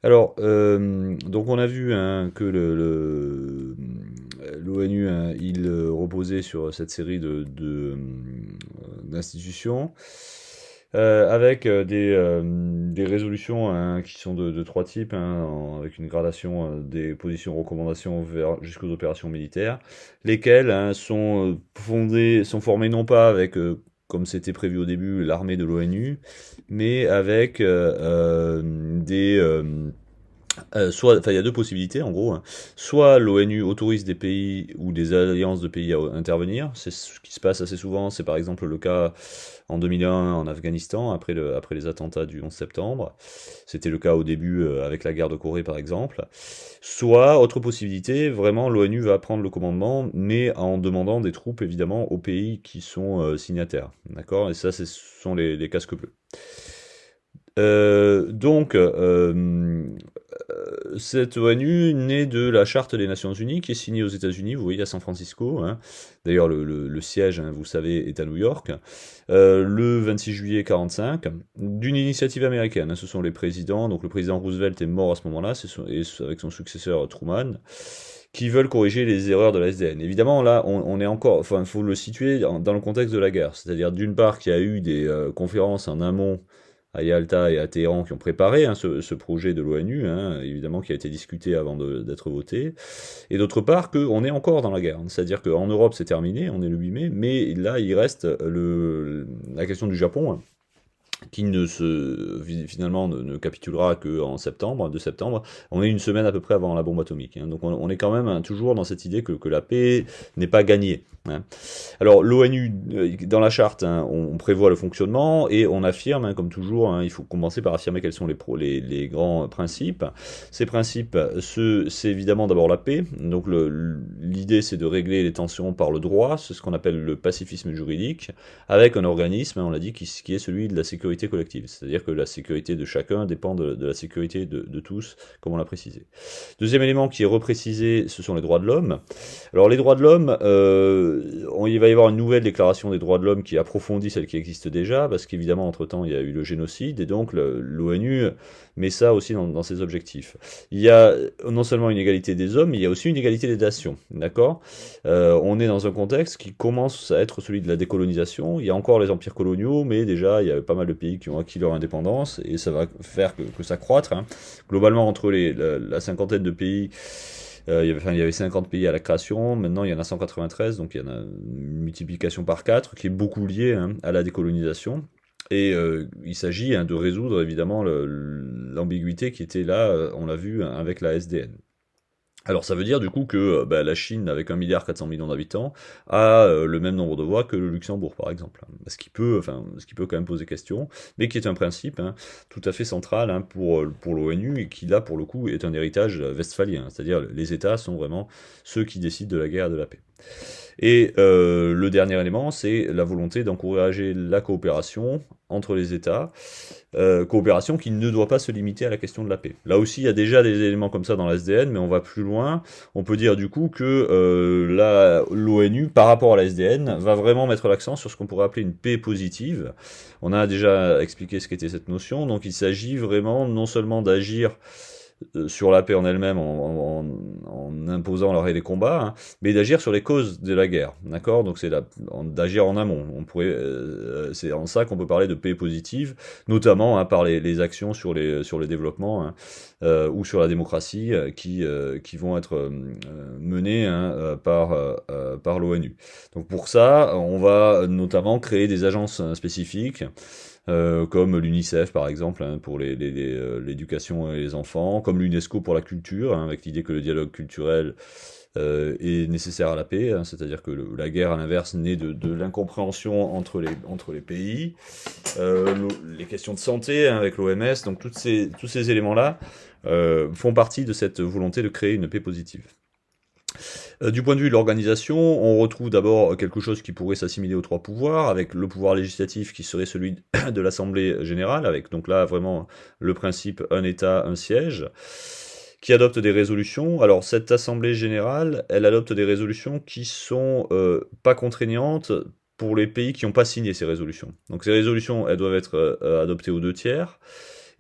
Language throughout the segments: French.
Alors, donc on a vu hein, que l'ONU, hein, il reposait sur cette série d'institutions, avec des résolutions hein, qui sont de trois types, hein, avec une gradation des positions recommandations jusqu'aux opérations militaires, lesquelles hein, sont formées non pas avec, comme c'était prévu au début, l'armée de l'ONU, mais avec soit, enfin, il y a deux possibilités en gros, hein. Soit l'ONU autorise des pays ou des alliances de pays à intervenir. C'est ce qui se passe assez souvent. C'est par exemple le cas en 2001 en Afghanistan, après les attentats du 11 septembre. C'était le cas au début avec la guerre de Corée par exemple. Soit, autre possibilité, vraiment l'ONU va prendre le commandement, mais en demandant des troupes évidemment aux pays qui sont signataires. D'accord. Et ça, ce sont les casques bleus. Cette ONU naît de la Charte des Nations Unies qui est signée aux États-Unis, vous voyez à San Francisco, hein. D'ailleurs le siège, hein, vous savez, est à New York, le 26 juillet 45, d'une initiative américaine, hein. Ce sont les présidents, donc le président Roosevelt est mort à ce moment-là, et avec son successeur Truman, qui veulent corriger les erreurs de la SDN. Évidemment, là, on est encore, enfin, il faut le situer dans le contexte de la guerre, c'est-à-dire d'une part qu'il y a eu des conférences en amont à Yalta et à Téhéran qui ont préparé hein, ce projet de l'ONU, hein, évidemment qui a été discuté avant d'être voté, et d'autre part qu'on est encore dans la guerre, c'est-à-dire qu'en Europe c'est terminé, on est le 8 mai, mais là il reste la question du Japon, hein, qui finalement ne capitulera qu'en septembre, 2 septembre. On est une semaine à peu près avant la bombe atomique, hein. Donc on est quand même hein, toujours dans cette idée que la paix n'est pas gagnée, hein. Alors l'ONU, dans la charte, hein, on prévoit le fonctionnement et on affirme, hein, comme toujours, hein, il faut commencer par affirmer quels sont les grands principes. Ces principes, c'est évidemment d'abord la paix. Donc l'idée c'est de régler les tensions par le droit, c'est ce qu'on appelle le pacifisme juridique, avec un organisme, hein, on l'a dit, qui est celui de la sécurité collective. C'est-à-dire que la sécurité de chacun dépend de la sécurité de tous, comme on l'a précisé. Deuxième élément qui est reprécisé, ce sont les droits de l'homme. Alors les droits de l'homme, il va y avoir une nouvelle déclaration des droits de l'homme qui approfondit celle qui existe déjà, parce qu'évidemment, entre-temps, il y a eu le génocide, et donc l'ONU met ça aussi dans ses objectifs. Il y a non seulement une égalité des hommes, mais il y a aussi une égalité des nations, d'accord. On est dans un contexte qui commence à être celui de la décolonisation. Il y a encore les empires coloniaux, mais déjà, il y a pas mal de pays qui ont acquis leur indépendance, et ça va faire que ça croître, hein. Globalement, entre la cinquantaine de pays, il y avait 50 pays à la création, maintenant il y en a 193, donc il y en a une multiplication par 4 qui est beaucoup liée hein, à la décolonisation. Et il s'agit hein, de résoudre évidemment l'ambiguïté qui était là, on l'a vu, hein, avec la SDN. Alors ça veut dire du coup que bah, la Chine, avec 1,4 milliard d'habitants, a le même nombre de voix que le Luxembourg, par exemple. Ce qui peut quand même poser question, mais qui est un principe hein, tout à fait central hein, pour l'ONU, et qui là, pour le coup, est un héritage westphalien. C'est-à-dire les États sont vraiment ceux qui décident de la guerre et de la paix. Et le dernier élément, c'est la volonté d'encourager la coopération entre les États, coopération qui ne doit pas se limiter à la question de la paix. Là aussi, il y a déjà des éléments comme ça dans la SDN, mais on va plus loin. On peut dire du coup que l'ONU, par rapport à la SDN, va vraiment mettre l'accent sur ce qu'on pourrait appeler une paix positive. On a déjà expliqué ce qu'était cette notion, donc il s'agit vraiment non seulement d'agir sur la paix en elle-même en imposant l'arrêt des combats, hein, mais d'agir sur les causes de la guerre, d'accord. Donc d'agir en amont. C'est en ça qu'on peut parler de paix positive, notamment hein, par les actions sur le développement hein, ou sur la démocratie qui vont être menées hein, par l'ONU. Donc pour ça, on va notamment créer des agences spécifiques comme l'UNICEF par exemple hein, pour l'éducation et les enfants, comme l'UNESCO pour la culture, hein, avec l'idée que le dialogue culturel est nécessaire à la paix, hein, c'est-à-dire que la guerre à l'inverse naît de l'incompréhension entre les pays, les questions de santé hein, avec l'OMS, donc tous ces éléments-là font partie de cette volonté de créer une paix positive. Du point de vue de l'organisation, on retrouve d'abord quelque chose qui pourrait s'assimiler aux trois pouvoirs, avec le pouvoir législatif qui serait celui de l'Assemblée générale, avec donc là vraiment le principe un État, un siège, qui adopte des résolutions. Alors cette Assemblée générale, elle adopte des résolutions qui sont pas contraignantes pour les pays qui n'ont pas signé ces résolutions. Donc ces résolutions, elles doivent être adoptées aux deux tiers.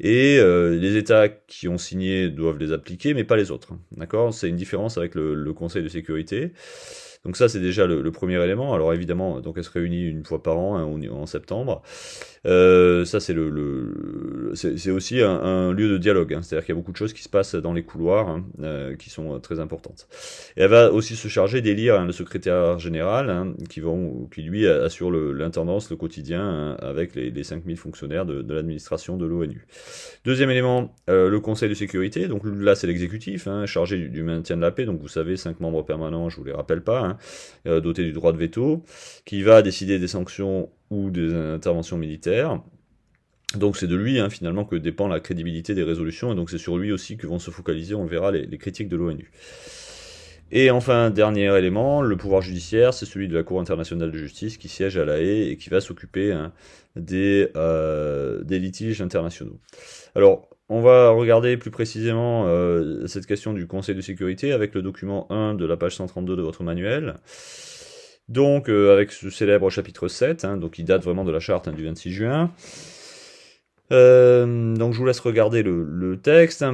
et les États qui ont signé doivent les appliquer, mais pas les autres. D'accord? C'est une différence avec le Conseil de sécurité. Donc ça, c'est déjà le premier élément. Alors évidemment, donc elle se réunit une fois par an, hein, en septembre. Ça, c'est aussi un lieu de dialogue, hein. C'est-à-dire qu'il y a beaucoup de choses qui se passent dans les couloirs, hein, qui sont très importantes. Et elle va aussi se charger d'élire, hein, le secrétaire général, hein, qui lui assure l'intendance, le quotidien, hein, avec les 5000 fonctionnaires de l'administration de l'ONU. Deuxième élément, le Conseil de sécurité. Donc là, c'est l'exécutif, hein, chargé du maintien de la paix. Donc vous savez, 5 membres permanents, je vous les rappelle pas, hein, dotés du droit de veto, qui va décider des sanctions ou des interventions militaires. Donc c'est de lui, hein, finalement, que dépend la crédibilité des résolutions, et donc c'est sur lui aussi que vont se focaliser, on le verra, les critiques de l'ONU. Et enfin, dernier élément, le pouvoir judiciaire, c'est celui de la Cour internationale de justice qui siège à La Haye et qui va s'occuper, hein, des litiges internationaux. Alors, on va regarder plus précisément cette question du Conseil de sécurité avec le document 1 de la page 132 de votre manuel. Donc, avec ce célèbre chapitre 7, hein, donc qui date vraiment de la charte, hein, du 26 juin. Donc je vous laisse regarder le texte.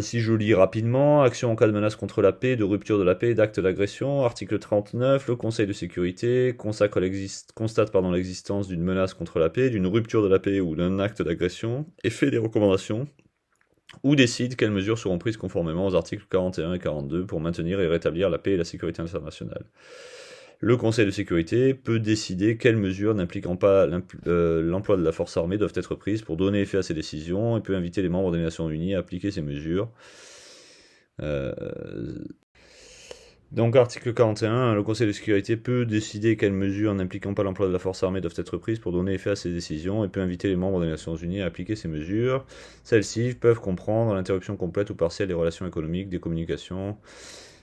Si je lis rapidement, action en cas de menace contre la paix, de rupture de la paix, d'acte d'agression, article 39, le Conseil de sécurité constate l'existence d'une menace contre la paix, d'une rupture de la paix ou d'un acte d'agression, et fait des recommandations, ou décide quelles mesures seront prises conformément aux articles 41 et 42 pour maintenir et rétablir la paix et la sécurité internationale. Le Conseil de sécurité peut décider quelles mesures n'impliquant pas l'emploi de la force armée doivent être prises pour donner effet à ces décisions et peut inviter les membres des Nations Unies à appliquer ces mesures. Euh, Donc article 41, le Conseil de sécurité peut décider quelles mesures n'impliquant pas l'emploi de la force armée doivent être prises pour donner effet à ces décisions et peut inviter les membres des Nations Unies à appliquer ces mesures. Celles-ci peuvent comprendre l'interruption complète ou partielle des relations économiques, des communications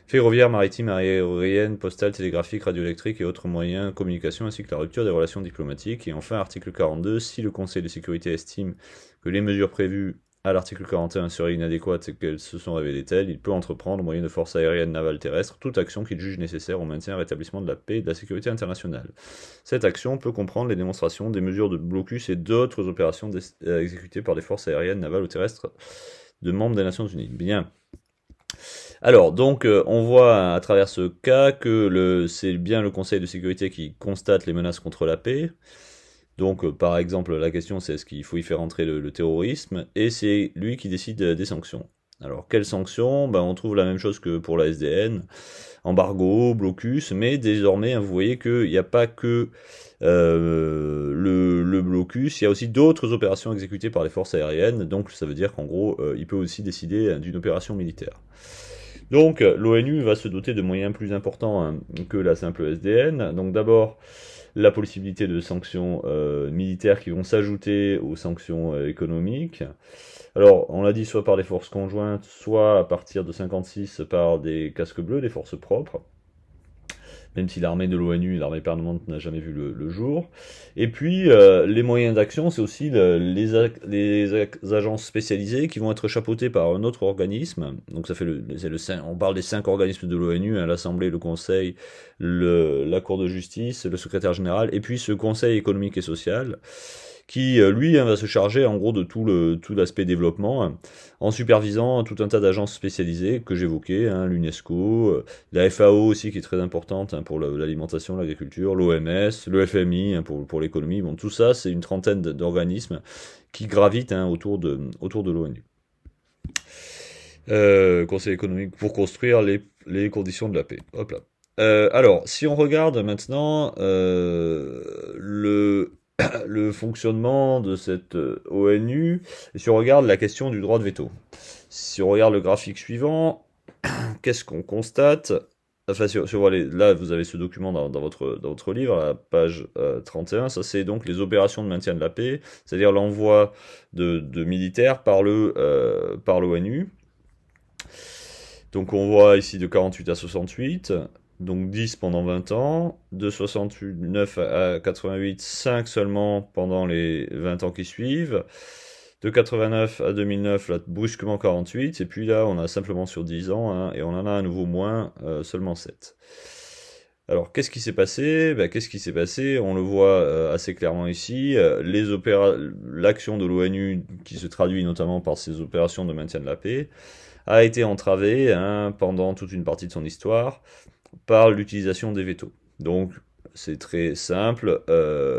ferroviaires, maritimes, aériennes, postales, télégraphiques, radioélectriques et autres moyens de communication, ainsi que la rupture des relations diplomatiques. Et enfin, article 42, si le Conseil de sécurité estime que les mesures prévues à l'article 41 seraient inadéquates et qu'elles se sont révélées telles, il peut entreprendre, au moyen de forces aériennes, navales, terrestres, toute action qu'il juge nécessaire au maintien et rétablissement de la paix et de la sécurité internationale. Cette action peut comprendre les démonstrations, des mesures de blocus et d'autres opérations exécutées par des forces aériennes, navales ou terrestres de membres des Nations Unies. Bien. Alors, donc, on voit à travers ce cas que c'est bien le Conseil de sécurité qui constate les menaces contre la paix. Donc, par exemple, la question c'est est-ce qu'il faut y faire entrer le terrorisme, et c'est lui qui décide des sanctions. Alors, quelles sanctions? Ben, on trouve la même chose que pour la SDN, embargo, blocus, mais désormais, hein, vous voyez qu'il n'y a pas que le blocus, il y a aussi d'autres opérations exécutées par les forces aériennes, donc ça veut dire qu'en gros, il peut aussi décider d'une opération militaire. Donc l'ONU va se doter de moyens plus importants, hein, que la simple SDN. Donc d'abord la possibilité de sanctions militaires qui vont s'ajouter aux sanctions économiques. Alors on l'a dit, soit par des forces conjointes, soit à partir de 56 par des casques bleus, des forces propres. Même si l'armée de l'ONU, l'armée permanente, n'a jamais vu le jour. Et puis, les moyens d'action, c'est aussi les agences spécialisées qui vont être chapeautées par un autre organisme. Donc ça fait on parle des 5 organismes de l'ONU, hein, l'Assemblée, le Conseil, la Cour de justice, le secrétaire général, et puis ce Conseil économique et social, qui, lui, hein, va se charger en gros de tout l'aspect développement, hein, en supervisant tout un tas d'agences spécialisées que j'évoquais, hein, l'UNESCO, la FAO aussi qui est très importante, hein, pour l'alimentation, l'agriculture, l'OMS, le FMI, hein, pour l'économie. Bon, tout ça, c'est une trentaine d'organismes qui gravitent, hein, autour de l'ONU. Conseil économique pour construire les conditions de la paix. Hop là. Alors, si on regarde maintenant le fonctionnement de cette ONU, et si on regarde la question du droit de veto. Si on regarde le graphique suivant, qu'est-ce qu'on constate? Enfin, là, vous avez ce document dans votre livre, à la page 31, ça c'est donc les opérations de maintien de la paix, c'est-à-dire l'envoi de militaires par l'ONU. Donc on voit ici de 48 à 68, donc 10 pendant 20 ans, de 69 à 88, 5 seulement pendant les 20 ans qui suivent, de 89 à 2009, là, brusquement 48, et puis là, on a simplement sur 10 ans, hein, et on en a à nouveau moins, seulement 7. Alors, qu'est-ce qui s'est passé? Qu'est-ce qui s'est passé? On le voit assez clairement ici. L'action de l'ONU, qui se traduit notamment par ses opérations de maintien de la paix, a été entravée pendant toute une partie de son histoire par l'utilisation des vétos. Donc, c'est très simple.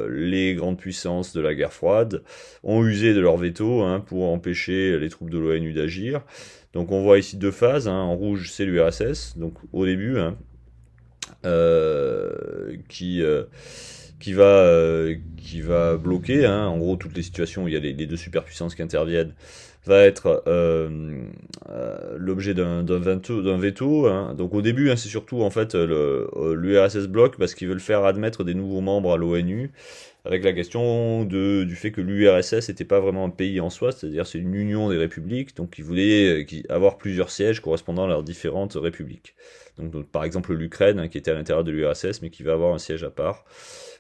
Les grandes puissances de la guerre froide ont usé de leur veto pour empêcher les troupes de l'ONU d'agir. Donc, on voit ici deux phases. En rouge, c'est l'URSS. Donc, au début, qui va bloquer, en gros toutes les situations où il y a les deux superpuissances qui interviennent, va être l'objet d'un veto. Donc au début, c'est surtout en fait l'URSS bloque parce qu'ils veulent faire admettre des nouveaux membres à l'ONU, avec la question du fait que l'URSS n'était pas vraiment un pays en soi, c'est-à-dire c'est une union des républiques, donc ils voulaient avoir plusieurs sièges correspondant à leurs différentes républiques. Donc, par exemple l'Ukraine, qui était à l'intérieur de l'URSS, mais qui va avoir un siège à part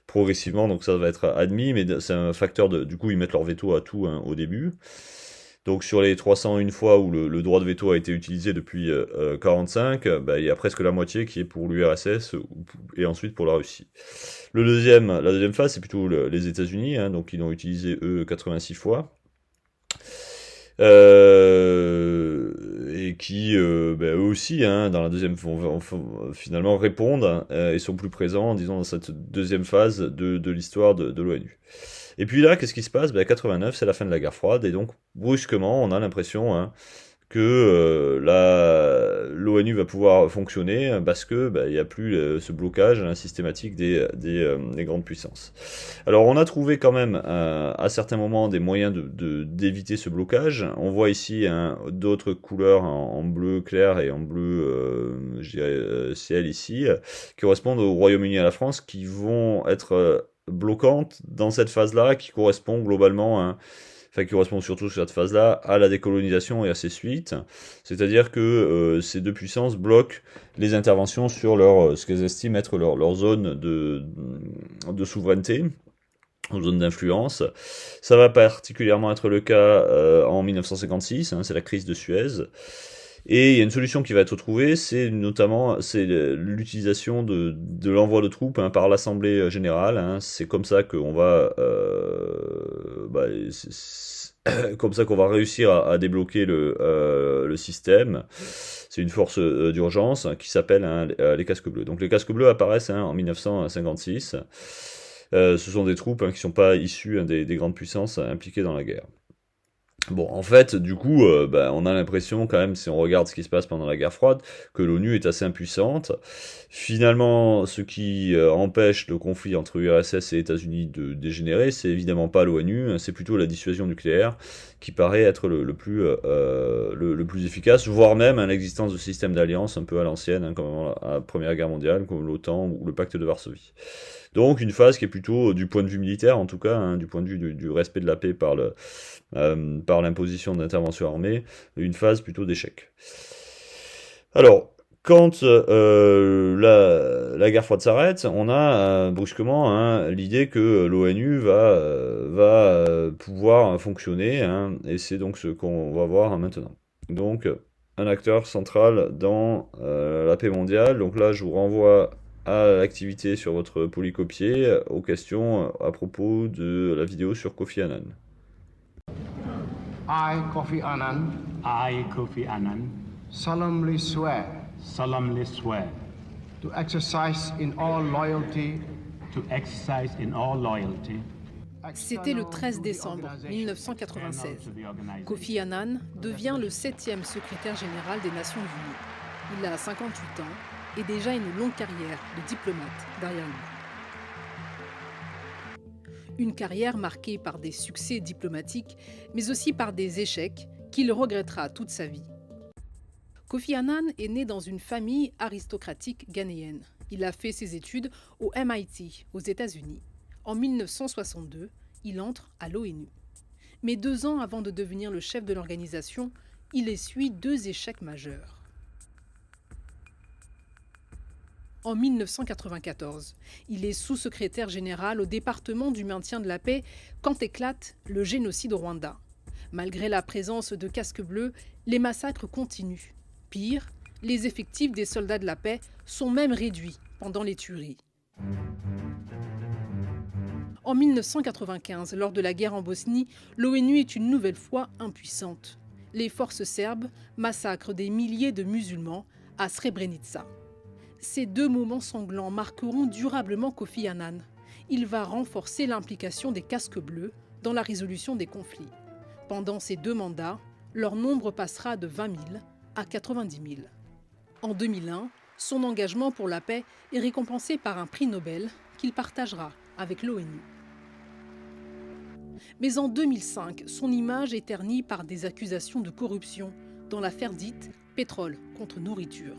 progressivement, donc ça va être admis, mais c'est un facteur du coup ils mettent leur veto à tout au début. Donc sur les 301 fois où le droit de veto a été utilisé depuis 45, il y a presque la moitié qui est pour l'URSS et ensuite pour la Russie. La deuxième phase, c'est plutôt les États-Unis, donc ils l'ont utilisé eux 86 fois. Et qui eux aussi dans la deuxième vont finalement répondre et sont plus présents, disons, dans cette deuxième phase de l'histoire de l'ONU. Et puis là, qu'est-ce qui se passe? 89, c'est la fin de la guerre froide, et donc brusquement, on a l'impression que l'ONU va pouvoir fonctionner parce que il n'y a plus ce blocage systématique des grandes puissances. Alors on a trouvé quand même à certains moments des moyens d'éviter ce blocage. On voit ici d'autres couleurs en bleu clair et en bleu je dirais, ciel ici, qui correspondent au Royaume-Uni et à la France, qui vont être bloquantes dans cette phase-là, qui correspond globalement qui correspond surtout sur cette phase-là à la décolonisation et à ses suites. C'est-à-dire que ces deux puissances bloquent les interventions sur ce qu'elles estiment être leur zone de souveraineté, zone d'influence. Ça va particulièrement être le cas en 1956, c'est la crise de Suez. Et il y a une solution qui va être trouvée, c'est l'utilisation de l'envoi de troupes par l'Assemblée générale. C'est comme ça qu'on va comme ça qu'on va réussir à débloquer le système. C'est une force d'urgence qui s'appelle les casques bleus. Donc les casques bleus apparaissent en 1956. Ce sont des troupes qui ne sont pas issues des grandes puissances impliquées dans la guerre. Bon, en fait, du coup, on a l'impression quand même, si on regarde ce qui se passe pendant la guerre froide, que l'ONU est assez impuissante. Finalement, ce qui empêche le conflit entre URSS et États-Unis de dégénérer, c'est évidemment pas l'ONU, c'est plutôt la dissuasion nucléaire qui paraît être le plus efficace, voire même l'existence de systèmes d'alliance un peu à l'ancienne, comme la Première Guerre mondiale, comme l'OTAN ou le pacte de Varsovie. Donc une phase qui est plutôt, du point de vue militaire en tout cas, du point de vue du respect de la paix par l'imposition d'interventions armées, une phase plutôt d'échec. Alors, quand la guerre froide s'arrête, on a brusquement l'idée que l'ONU va pouvoir fonctionner, et c'est donc ce qu'on va voir maintenant. Donc, un acteur central dans la paix mondiale. Donc là, je vous renvoie à l'activité sur votre polycopier, aux questions à propos de la vidéo sur Kofi Annan. I, Kofi Annan, solemnly swear to exercise in all loyalty C'était le 13 décembre 1996. Kofi Annan devient le 7e secrétaire général des Nations Unies. Il a 58 ans et déjà une longue carrière de diplomate derrière lui. Une carrière marquée par des succès diplomatiques, mais aussi par des échecs qu'il regrettera toute sa vie. Kofi Annan est né dans une famille aristocratique ghanéenne. Il a fait ses études au MIT, aux États-Unis. En 1962, il entre à l'ONU. Mais 2 ans avant de devenir le chef de l'organisation, il essuie 2 échecs majeurs. En 1994, il est sous-secrétaire général au département du maintien de la paix quand éclate le génocide au Rwanda. Malgré la présence de casques bleus, les massacres continuent. Pire, les effectifs des soldats de la paix sont même réduits pendant les tueries. En 1995, lors de la guerre en Bosnie, l'ONU est une nouvelle fois impuissante. Les forces serbes massacrent des milliers de musulmans à Srebrenica. Ces deux moments sanglants marqueront durablement Kofi Annan. Il va renforcer l'implication des casques bleus dans la résolution des conflits. Pendant ces 2 mandats, leur nombre passera de 20 000 à 90 000. En 2001, son engagement pour la paix est récompensé par un prix Nobel qu'il partagera avec l'ONU. Mais en 2005, son image est ternie par des accusations de corruption dans l'affaire dite « Pétrole contre nourriture ».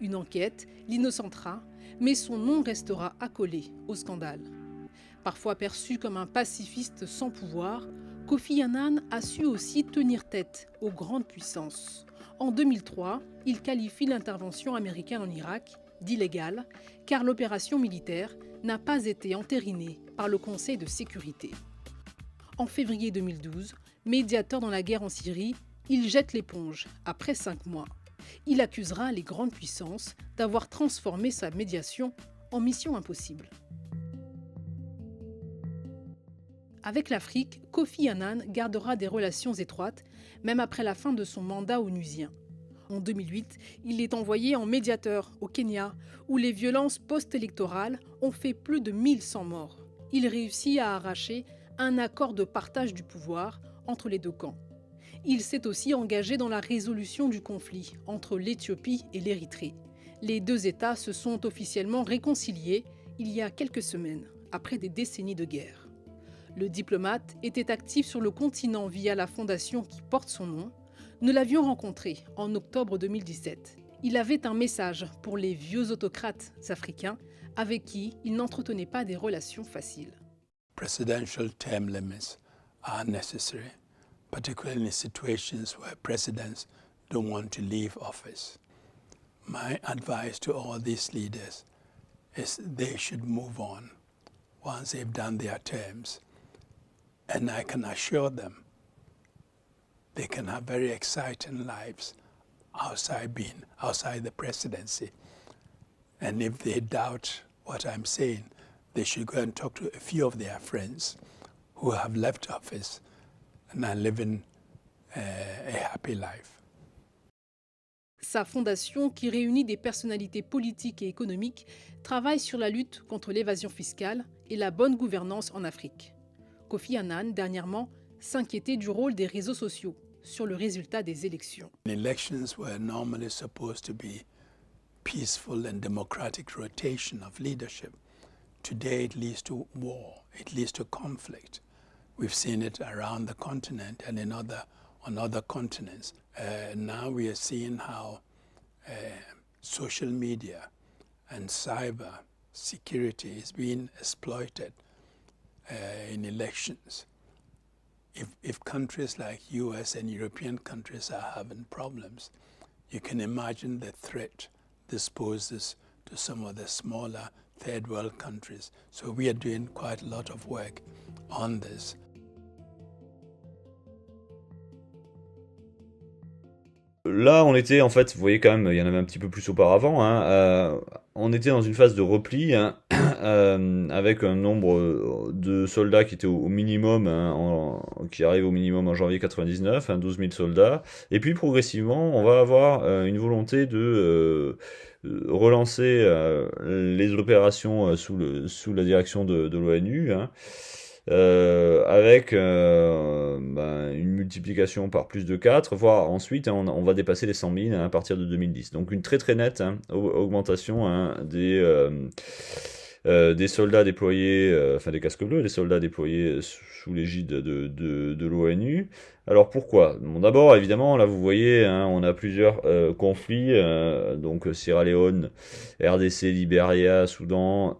Une enquête l'innocentera, mais son nom restera accolé au scandale. Parfois perçu comme un pacifiste sans pouvoir, Kofi Annan a su aussi tenir tête aux grandes puissances. En 2003, il qualifie l'intervention américaine en Irak d'illégale, car l'opération militaire n'a pas été entérinée par le Conseil de sécurité. En février 2012, médiateur dans la guerre en Syrie, il jette l'éponge après 5 mois. Il accusera les grandes puissances d'avoir transformé sa médiation en mission impossible. Avec l'Afrique, Kofi Annan gardera des relations étroites, même après la fin de son mandat onusien. En 2008, il est envoyé en médiateur au Kenya, où les violences post-électorales ont fait plus de 1100 morts. Il réussit à arracher un accord de partage du pouvoir entre les 2 camps. Il s'est aussi engagé dans la résolution du conflit entre l'Éthiopie et l'Érythrée. Les 2 États se sont officiellement réconciliés il y a quelques semaines, après des décennies de guerre. Le diplomate était actif sur le continent via la fondation qui porte son nom. Nous l'avions rencontré en octobre 2017. Il avait un message pour les vieux autocrates africains avec qui il n'entretenait pas des relations faciles. Presidential term limits are necessary, particularly in situations where presidents don't want to leave office. My advice to all these leaders is they should move on once they've done their terms. And I can assure them they can have very exciting lives outside the presidency. And if they doubt what I'm saying, they should go and talk to a few of their friends who have left office and are living a happy life. Sa fondation, qui réunit des personnalités politiques et économiques, travaille sur la lutte contre l'évasion fiscale et la bonne gouvernance en Afrique. Kofi Annan, dernièrement, s'inquiétait du rôle des réseaux sociaux sur le résultat des élections. Elections were normally supposed to be peaceful and democratic rotation of leadership. Today it leads to war, it leads to conflict. We've seen it around the continent and on other continents. Now we are seeing how social media and cyber security is being exploited in elections. If countries like US and European countries are having problems, you can imagine the threat this poses to some of the smaller third world countries. So we are doing quite a lot of work on this. Là, on était, en fait, vous voyez quand même, il y en avait un petit peu plus auparavant, hein, on était dans une phase de repli, hein, avec un nombre de soldats qui était au minimum, hein, qui arrive au minimum en janvier 99, hein, 12 000 soldats, et puis progressivement, on va avoir une volonté de relancer les opérations sous la direction de l'ONU, hein, avec une multiplication par plus de 4, voire ensuite hein, on va dépasser les 100 000 hein, à partir de 2010. Donc une très très nette hein, augmentation hein, des soldats déployés, enfin des casques bleus, des soldats déployés sous l'égide de l'ONU. Alors pourquoi? Bon, d'abord, évidemment, là vous voyez, hein, on a plusieurs conflits, donc Sierra Leone, RDC, Libéria, Soudan,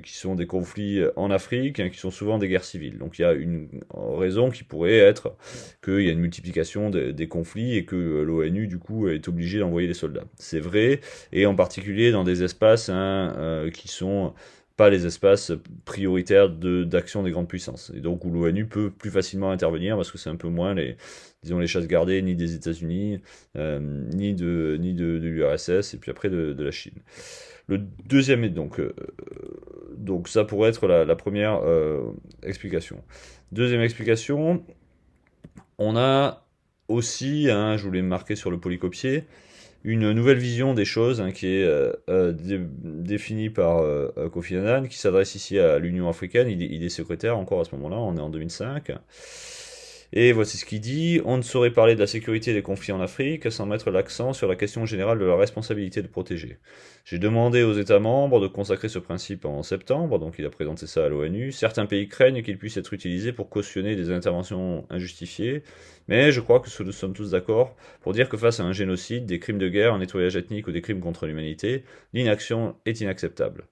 qui sont des conflits en Afrique, hein, qui sont souvent des guerres civiles. Donc il y a une raison qui pourrait être qu'il y a une multiplication des conflits et que l'ONU, du coup, est obligée d'envoyer des soldats. C'est vrai, et en particulier dans des espaces hein, qui sont pas les espaces prioritaires d'action des grandes puissances. Et donc où l'ONU peut plus facilement intervenir parce que c'est un peu moins disons les chasses gardées ni des États-Unis, ni de l'URSS et puis après de la Chine. Le deuxième est donc ça pourrait être la première explication. Deuxième explication, on a aussi, je voulais me marquer sur le polycopier, une nouvelle vision des choses qui est définie par Kofi Annan, qui s'adresse ici à l'Union africaine. Il est secrétaire encore à ce moment-là, on est en 2005. Et voici ce qu'il dit: on ne saurait parler de la sécurité des conflits en Afrique sans mettre l'accent sur la question générale de la responsabilité de protéger. J'ai demandé aux États membres de consacrer ce principe en septembre, donc il a présenté ça à l'ONU. Certains pays craignent qu'il puisse être utilisé pour cautionner des interventions injustifiées, mais je crois que nous sommes tous d'accord pour dire que face à un génocide, des crimes de guerre, un nettoyage ethnique ou des crimes contre l'humanité, l'inaction est inacceptable.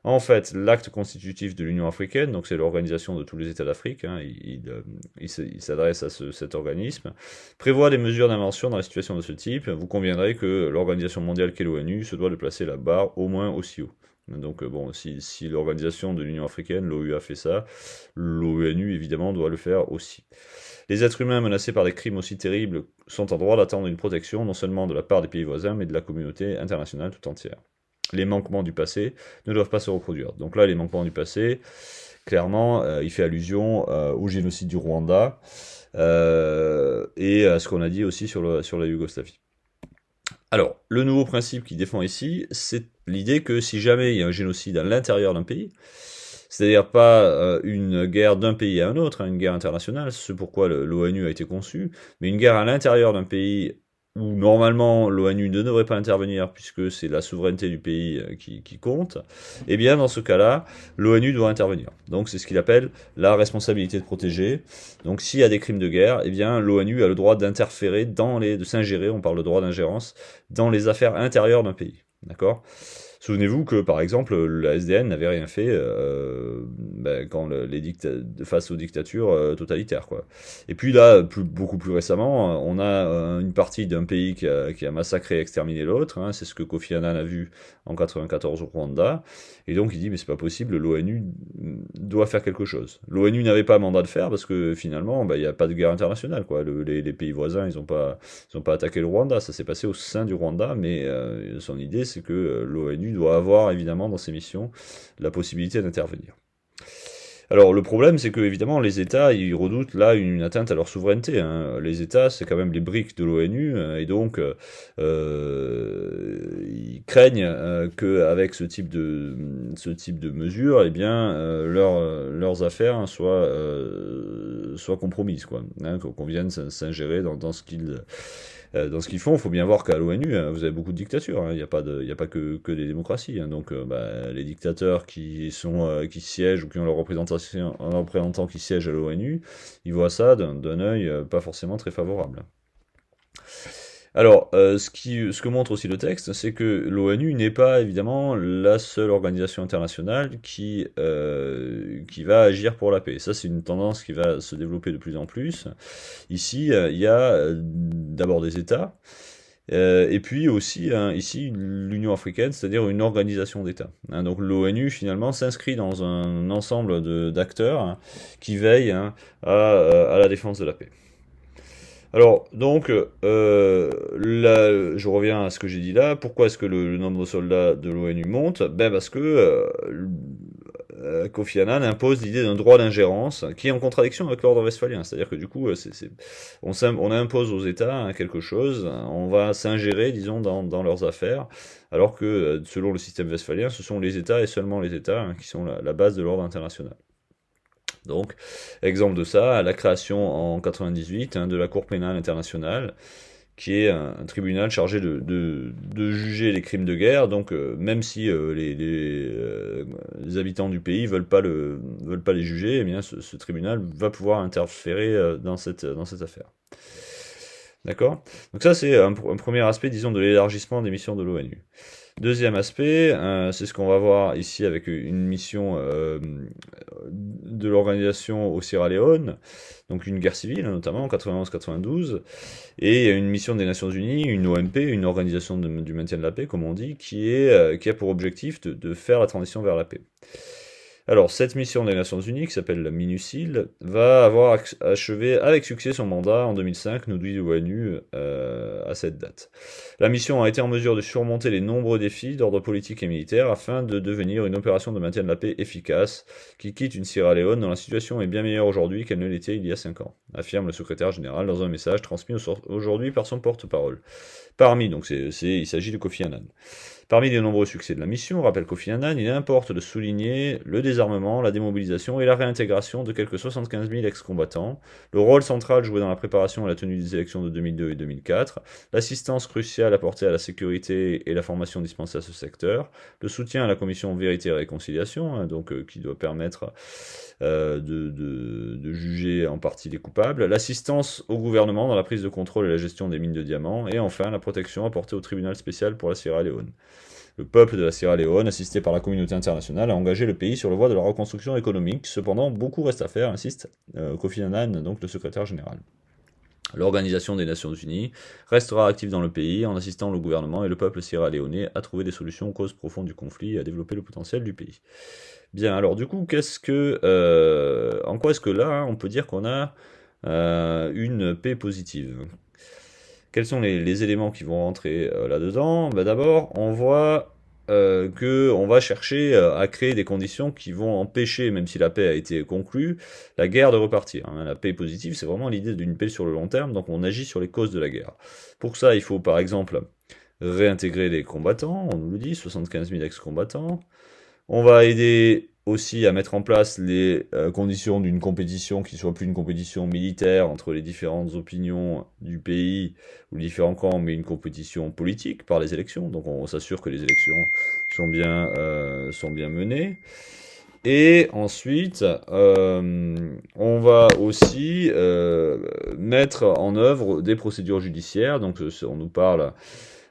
En fait, l'acte constitutif de l'Union africaine, donc c'est l'organisation de tous les États d'Afrique, il s'adresse à cet organisme, prévoit des mesures d'intervention dans les situations de ce type. Vous conviendrez que l'organisation mondiale qu'est l'ONU se doit de placer la barre au moins aussi haut. Donc bon, si l'organisation de l'Union africaine, l'OUA, fait ça, l'ONU évidemment doit le faire aussi. Les êtres humains menacés par des crimes aussi terribles sont en droit d'attendre une protection non seulement de la part des pays voisins, mais de la communauté internationale tout entière. Les manquements du passé ne doivent pas se reproduire. Donc là, les manquements du passé, clairement, il fait allusion au génocide du Rwanda et à ce qu'on a dit aussi sur la Yougoslavie. Alors, le nouveau principe qu'il défend ici, c'est l'idée que si jamais il y a un génocide à l'intérieur d'un pays, c'est-à-dire pas une guerre d'un pays à un autre, une guerre internationale, c'est pourquoi l'ONU a été conçue, mais une guerre à l'intérieur d'un pays où normalement l'ONU ne devrait pas intervenir puisque c'est la souveraineté du pays qui compte, et bien dans ce cas-là, l'ONU doit intervenir. Donc c'est ce qu'il appelle la responsabilité de protéger. Donc s'il y a des crimes de guerre, eh bien l'ONU a le droit d'interférer de s'ingérer, on parle de droit d'ingérence, dans les affaires intérieures d'un pays. D'accord ? Souvenez-vous que, par exemple, la SDN n'avait rien fait quand face aux dictatures totalitaires, quoi. Et puis là, beaucoup plus récemment, on a une partie d'un pays qui a massacré et exterminé l'autre. C'est ce que Kofi Annan a vu en 94 au Rwanda. Et donc il dit, mais c'est pas possible, l'ONU doit faire quelque chose. L'ONU n'avait pas mandat de faire parce que finalement, il n'y a pas de guerre internationale, quoi. Les pays voisins, ils ont pas attaqué le Rwanda. Ça s'est passé au sein du Rwanda, mais son idée, c'est que l'ONU doit avoir évidemment dans ses missions la possibilité d'intervenir. Alors le problème, c'est que évidemment les États, ils redoutent là une atteinte à leur souveraineté. Les États, c'est quand même les briques de l'ONU, et donc ils craignent qu'avec ce type de mesures, eh bien leurs affaires soient compromises, quoi. Qu'on vienne s'ingérer dans ce qu'ils font. Il faut bien voir qu'à l'ONU, vous avez beaucoup de dictatures. Il n'y a pas que des démocraties. Donc, les dictateurs qui siègent ou qui ont leur représentant qui siège à l'ONU, ils voient ça d'un œil pas forcément très favorable. Alors, ce que montre aussi le texte, c'est que l'ONU n'est pas évidemment la seule organisation internationale qui va agir pour la paix. Ça, c'est une tendance qui va se développer de plus en plus. Ici, il y a d'abord des États, et puis aussi ici l'Union africaine, c'est-à-dire une organisation d'États. Donc l'ONU finalement s'inscrit dans un ensemble d'acteurs qui veillent à la défense de la paix. Alors, donc, là, je reviens à ce que j'ai dit là. Pourquoi est-ce que le nombre de soldats de l'ONU monte ? Parce que Kofi Annan impose l'idée d'un droit d'ingérence qui est en contradiction avec l'ordre westphalien. C'est-à-dire que du coup, on impose aux États quelque chose, on va s'ingérer, disons, dans leurs affaires, alors que selon le système westphalien, ce sont les États et seulement les États qui sont la base de l'ordre international. Donc, exemple de ça, la création en 98 de la Cour pénale internationale, qui est un tribunal chargé de juger les crimes de guerre. Donc, même si les habitants du pays veulent pas les juger, eh bien, ce tribunal va pouvoir interférer dans cette affaire. D'accord? Donc ça, c'est un premier aspect, disons, de l'élargissement des missions de l'ONU. Deuxième aspect, c'est ce qu'on va voir ici avec une mission de l'organisation au Sierra Leone, donc une guerre civile notamment en 91-92, et il y a une mission des Nations Unies, une OMP, une organisation du maintien de la paix, comme on dit, qui a pour objectif de faire la transition vers la paix. Alors, cette mission des Nations Unies, qui s'appelle la MINUSIL, va avoir achevé avec succès son mandat en 2005, nous dit l'ONU à cette date. La mission a été en mesure de surmonter les nombreux défis d'ordre politique et militaire afin de devenir une opération de maintien de la paix efficace qui quitte une Sierra Leone dont la situation est bien meilleure aujourd'hui qu'elle ne l'était il y a 5 ans, affirme le secrétaire général dans un message transmis aujourd'hui par son porte-parole. Il s'agit de Kofi Annan. Parmi les nombreux succès de la mission, rappelle Kofi Annan, il importe de souligner le désarmement, la démobilisation et la réintégration de quelques 75 000 ex-combattants, le rôle central joué dans la préparation à la tenue des élections de 2002 et 2004, l'assistance cruciale apportée à la sécurité et la formation dispensée à ce secteur, le soutien à la commission Vérité et Réconciliation, qui doit permettre de juger en partie les coupables, l'assistance au gouvernement dans la prise de contrôle et la gestion des mines de diamants, et enfin la protection apportée au tribunal spécial pour la Sierra Leone. Le peuple de la Sierra Leone, assisté par la communauté internationale, a engagé le pays sur la voie de la reconstruction économique. Cependant, beaucoup reste à faire, insiste Kofi Annan, donc le secrétaire général. L'Organisation des Nations Unies restera active dans le pays en assistant le gouvernement et le peuple sierra-léonais à trouver des solutions aux causes profondes du conflit et à développer le potentiel du pays. Bien, alors du coup, en quoi est-ce que là, on peut dire qu'on a une paix positive? Quels sont les éléments qui vont rentrer là-dedans? D'abord, on voit qu'on va chercher à créer des conditions qui vont empêcher, même si la paix a été conclue, la guerre de repartir. La paix positive, c'est vraiment l'idée d'une paix sur le long terme, donc on agit sur les causes de la guerre. Pour ça, il faut par exemple réintégrer les combattants, on nous le dit, 75 000 ex-combattants. On va aider aussi à mettre en place les conditions d'une compétition qui soit plus une compétition militaire entre les différentes opinions du pays ou les différents camps, mais une compétition politique par les élections. Donc on s'assure que les élections sont bien menées. Et ensuite, on va aussi mettre en œuvre des procédures judiciaires. Donc on nous parle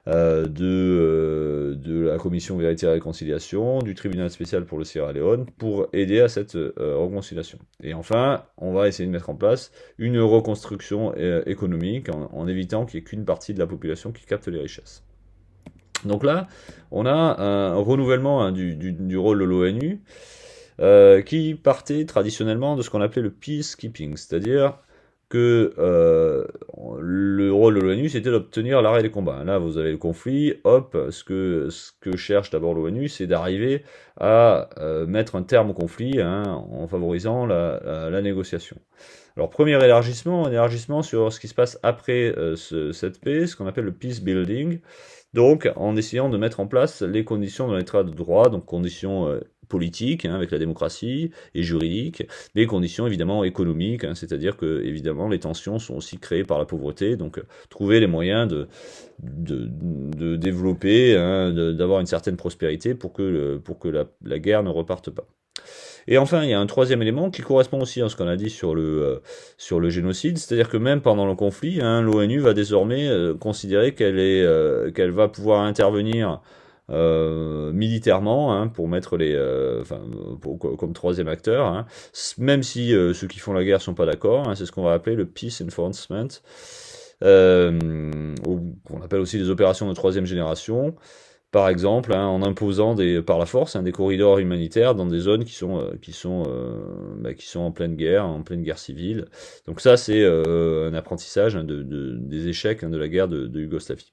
de la commission Vérité et Réconciliation, du tribunal spécial pour le Sierra Leone, pour aider à cette réconciliation. Et enfin, on va essayer de mettre en place une reconstruction économique en évitant qu'il n'y ait qu'une partie de la population qui capte les richesses. Donc là, on a un renouvellement du rôle de l'ONU qui partait traditionnellement de ce qu'on appelait le peacekeeping, c'est-à-dire que le rôle de l'ONU, c'était d'obtenir l'arrêt des combats. Là, vous avez le conflit, hop, ce que cherche d'abord l'ONU, c'est d'arriver à mettre un terme au conflit en favorisant la négociation. Alors, premier élargissement sur ce qui se passe après cette paix, ce qu'on appelle le peace building, donc en essayant de mettre en place les conditions de l'état de droit, donc conditions politiques, avec la démocratie, et juridiques, les conditions évidemment économiques, c'est-à-dire que évidemment les tensions sont aussi créées par la pauvreté, donc trouver les moyens de développer, d'avoir une certaine prospérité pour que la guerre ne reparte pas. Et enfin, il y a un troisième élément qui correspond aussi à ce qu'on a dit sur le génocide, c'est-à-dire que même pendant le conflit, l'ONU va désormais considérer qu'elle va pouvoir intervenir militairement pour mettre comme troisième acteur, même si ceux qui font la guerre sont pas d'accord, c'est ce qu'on va appeler le peace enforcement, qu'on appelle aussi les opérations de troisième génération. Par exemple, en imposant par la force des corridors humanitaires dans des zones qui sont en pleine guerre civile. Donc ça, c'est un apprentissage des échecs de la guerre de Yougoslavie.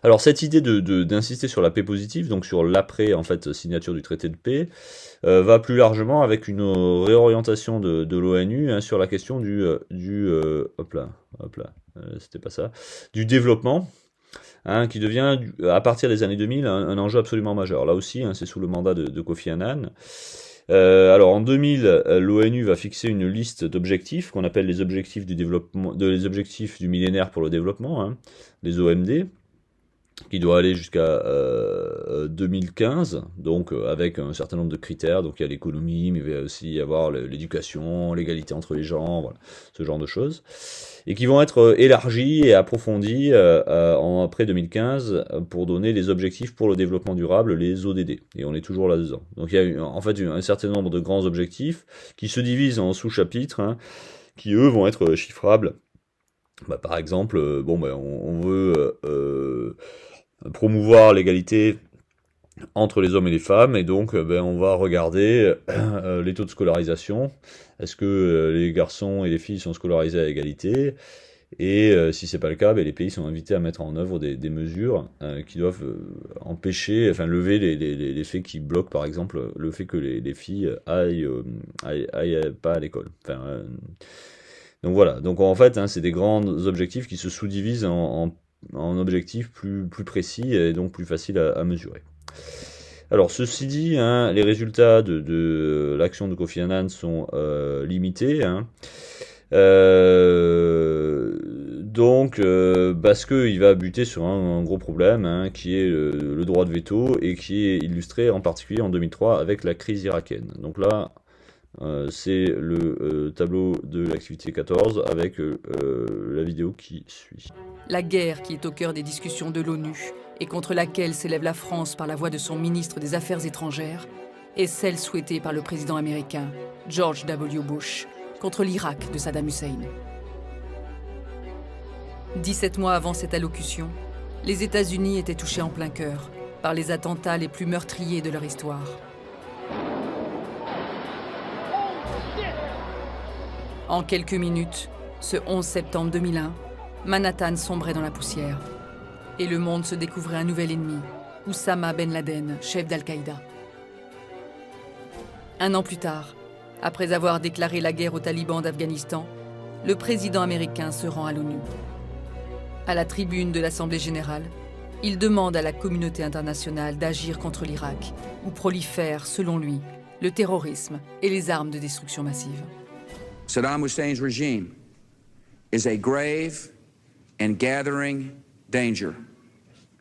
Alors cette idée d'insister sur la paix positive, donc sur l'après signature du traité de paix, va plus largement avec une réorientation de l'ONU sur la question du développement. Qui devient, à partir des années 2000, un enjeu absolument majeur. Là aussi, c'est sous le mandat de Kofi Annan. Alors en 2000, l'ONU va fixer une liste d'objectifs qu'on appelle les objectifs du développement, les objectifs du millénaire pour le développement, les OMD. qui doit aller jusqu'à 2015, donc avec un certain nombre de critères. Donc il y a l'économie, mais il va aussi y avoir l'éducation, l'égalité entre les gens, voilà, ce genre de choses, et qui vont être élargis et approfondis après 2015 pour donner les objectifs pour le développement durable, les ODD. Et on est toujours là-dedans. Donc il y a en fait un certain nombre de grands objectifs qui se divisent en sous-chapitres, hein, qui eux vont être chiffrables. Bah, par exemple, on veut promouvoir l'égalité entre les hommes et les femmes, et donc on va regarder les taux de scolarisation. Est-ce que les garçons et les filles sont scolarisés à égalité? Et si c'est pas le cas, les pays sont invités à mettre en œuvre des mesures qui doivent empêcher, enfin lever les faits qui bloquent, par exemple le fait que les filles aillent pas à l'école. Enfin, donc voilà, donc en fait c'est des grands objectifs qui se sous-divisent en objectifs plus précis et donc plus faciles à mesurer. Alors ceci dit, hein, les résultats de l'action de Kofi Annan sont limités, hein. Parce qu'il va buter sur un gros problème, hein, qui est le droit de veto, et qui est illustré en particulier en 2003 avec la crise irakienne. Donc là, c'est le tableau de l'activité 14 avec la vidéo qui suit. La guerre qui est au cœur des discussions de l'ONU et contre laquelle s'élève la France par la voix de son ministre des Affaires étrangères est celle souhaitée par le président américain George W. Bush contre l'Irak de Saddam Hussein. 17 mois avant cette allocution, les États-Unis étaient touchés en plein cœur par les attentats les plus meurtriers de leur histoire. En quelques minutes, ce 11 septembre 2001, Manhattan sombrait dans la poussière. Et le monde se découvrait un nouvel ennemi, Oussama Ben Laden, chef d'Al-Qaïda. Un an plus tard, après avoir déclaré la guerre aux talibans d'Afghanistan, le président américain se rend à l'ONU. À la tribune de l'Assemblée générale, il demande à la communauté internationale d'agir contre l'Irak, où prolifèrent, selon lui, le terrorisme et les armes de destruction massive. Saddam Hussein's regime is a grave and gathering danger.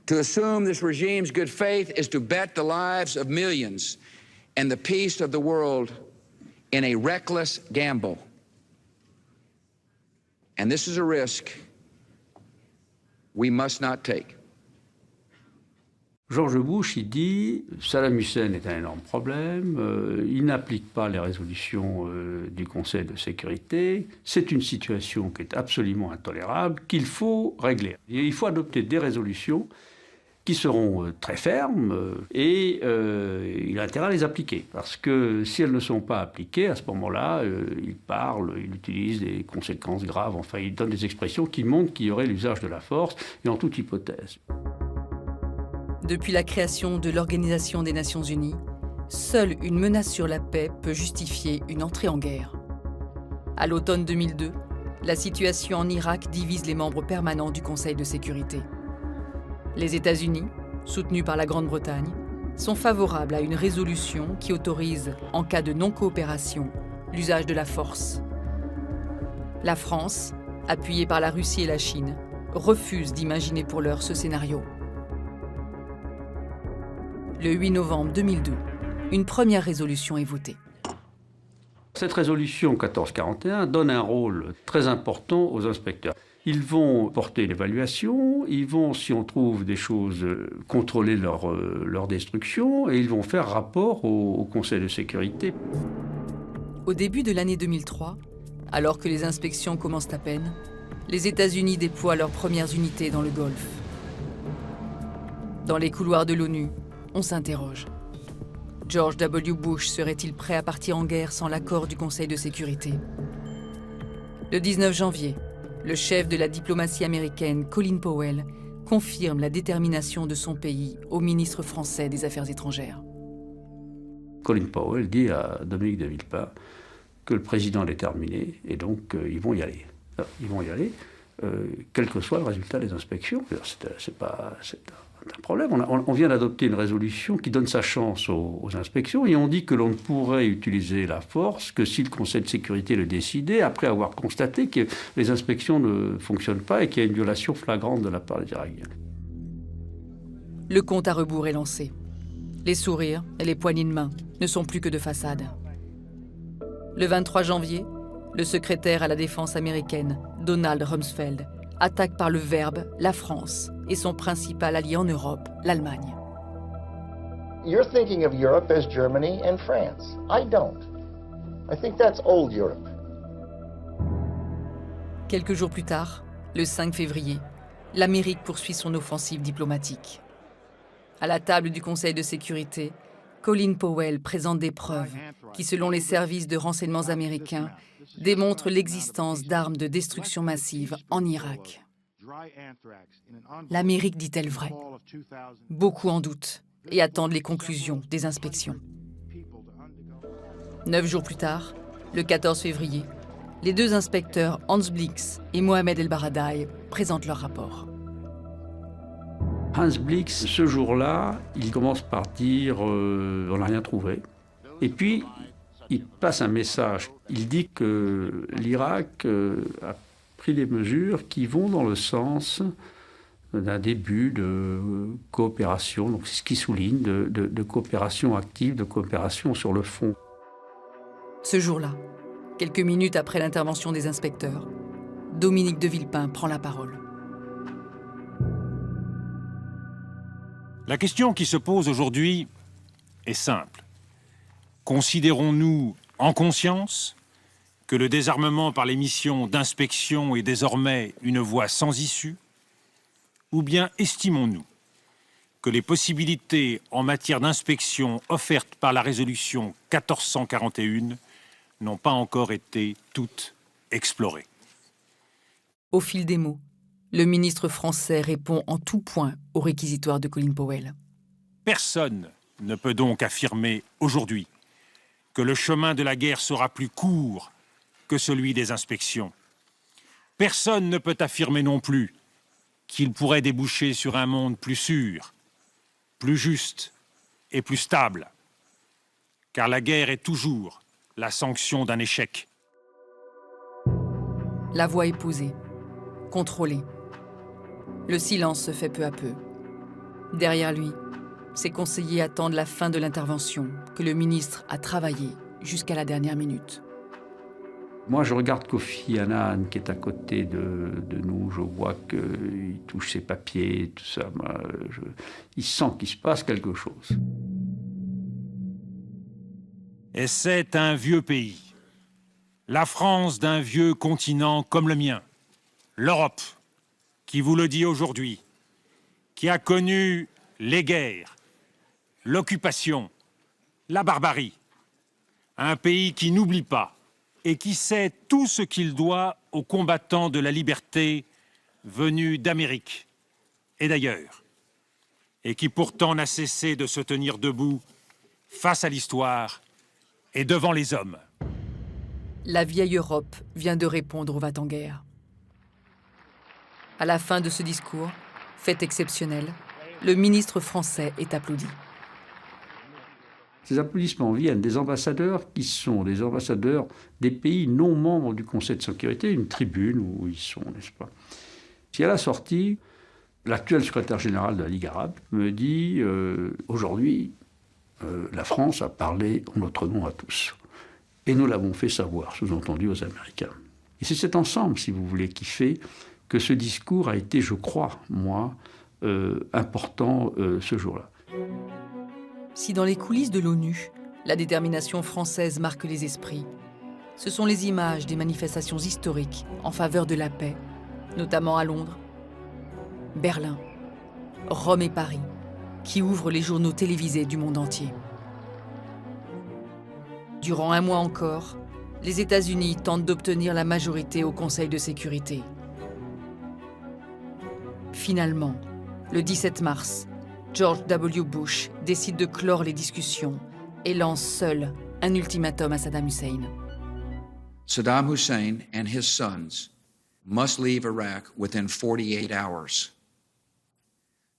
To assume this regime's good faith is to bet the lives of millions and the peace of the world in a reckless gamble. And this is a risk we must not take. George Bush, il dit Saddam Hussein est un énorme problème, il n'applique pas les résolutions du Conseil de sécurité, c'est une situation qui est absolument intolérable, qu'il faut régler. Et il faut adopter des résolutions qui seront très fermes et il a intérêt à les appliquer. Parce que si elles ne sont pas appliquées, à ce moment-là, il parle, il utilise des conséquences graves, enfin il donne des expressions qui montrent qu'il y aurait l'usage de la force, et en toute hypothèse. Depuis la création de l'Organisation des Nations Unies, seule une menace sur la paix peut justifier une entrée en guerre. À l'automne 2002, la situation en Irak divise les membres permanents du Conseil de sécurité. Les États-Unis, soutenus par la Grande-Bretagne, sont favorables à une résolution qui autorise, en cas de non-coopération, l'usage de la force. La France, appuyée par la Russie et la Chine, refuse d'imaginer pour l'heure ce scénario. Le 8 novembre 2002, une première résolution est votée. Cette résolution 1441 donne un rôle très important aux inspecteurs. Ils vont porter l'évaluation, ils vont, si on trouve des choses, contrôler leur destruction, et ils vont faire rapport au Conseil de sécurité. Au début de l'année 2003, alors que les inspections commencent à peine, les États-Unis déploient leurs premières unités dans le Golfe. Dans les couloirs de l'ONU, on s'interroge. George W. Bush serait-il prêt à partir en guerre sans l'accord du Conseil de sécurité? Le 19 janvier, le chef de la diplomatie américaine, Colin Powell, confirme la détermination de son pays au ministre français des Affaires étrangères. Colin Powell dit à Dominique de Villepin que le président est déterminé et donc ils vont y aller. Alors, ils vont y aller, quel que soit le résultat des inspections. C'est un problème. On vient d'adopter une résolution qui donne sa chance aux inspections, et on dit que l'on ne pourrait utiliser la force que si le Conseil de sécurité le décidait, après avoir constaté que les inspections ne fonctionnent pas et qu'il y a une violation flagrante de la part des Irakiens. le compte à rebours est lancé. Les sourires et les poignées de main ne sont plus que de façade. Le 23 janvier, le secrétaire à la défense américaine, Donald Rumsfeld, attaque par le verbe la France et son principal allié en Europe, l'Allemagne. You're thinking of Europe as Germany and France. I don't. I think that's old Europe. Quelques jours plus tard, le 5 février, l'Amérique poursuit son offensive diplomatique. À la table du Conseil de sécurité, Colin Powell présente des preuves qui, selon les services de renseignements américains, démontrent l'existence d'armes de destruction massive en Irak. L'Amérique dit-elle vrai? Beaucoup en doutent et attendent les conclusions des inspections. 9 jours plus tard, le 14 février, les deux inspecteurs Hans Blix et Mohamed El Baradei présentent leur rapport. Hans Blix, ce jour-là, il commence par dire on n'a rien trouvé. Et puis, il passe un message. Il dit que l'Irak a pris des mesures qui vont dans le sens d'un début de coopération, donc c'est ce qui souligne, de coopération active, de coopération sur le fond. Ce jour-là, quelques minutes après l'intervention des inspecteurs, Dominique de Villepin prend la parole. La question qui se pose aujourd'hui est simple. Considérons-nous en conscience que le désarmement par les missions d'inspection est désormais une voie sans issue, ou bien estimons-nous que les possibilités en matière d'inspection offertes par la résolution 1441 n'ont pas encore été toutes explorées? Au fil des mots, le ministre français répond en tout point au réquisitoire de Colin Powell. Personne ne peut donc affirmer aujourd'hui que le chemin de la guerre sera plus court que celui des inspections. Personne ne peut affirmer non plus qu'il pourrait déboucher sur un monde plus sûr, plus juste et plus stable. Car la guerre est toujours la sanction d'un échec. La voix est posée, contrôlée. Le silence se fait peu à peu. Derrière lui, ses conseillers attendent la fin de l'intervention que le ministre a travaillée jusqu'à la dernière minute. Moi, je regarde Kofi Annan qui est à côté de nous. Je vois qu'il touche ses papiers, tout ça. Il sent qu'il se passe quelque chose. Et c'est un vieux pays. La France d'un vieux continent comme le mien. L'Europe, qui vous le dit aujourd'hui, qui a connu les guerres, l'occupation, la barbarie. Un pays qui n'oublie pas et qui sait tout ce qu'il doit aux combattants de la liberté venus d'Amérique et d'ailleurs, et qui pourtant n'a cessé de se tenir debout face à l'histoire et devant les hommes. La vieille Europe vient de répondre au va-t-en-guerre. À la fin de ce discours, fait exceptionnel, le ministre français est applaudi. Ces applaudissements viennent des ambassadeurs qui sont des ambassadeurs des pays non membres du Conseil de sécurité, une tribune où ils sont, n'est-ce pas? Si à la sortie, l'actuel secrétaire général de la Ligue arabe me dit aujourd'hui, la France a parlé en notre nom à tous. Et nous l'avons fait savoir, sous-entendu aux Américains. Et c'est cet ensemble, si vous voulez, qui fait que ce discours a été, je crois, moi, important ce jour-là. Si dans les coulisses de l'ONU, la détermination française marque les esprits, ce sont les images des manifestations historiques en faveur de la paix, notamment à Londres, Berlin, Rome et Paris, qui ouvrent les journaux télévisés du monde entier. Durant un mois encore, les États-Unis tentent d'obtenir la majorité au Conseil de sécurité. Finalement, le 17 mars, George W. Bush décide de clore les discussions et lance seul un ultimatum à Saddam Hussein. Saddam Hussein and his sons must leave Iraq within 48 hours.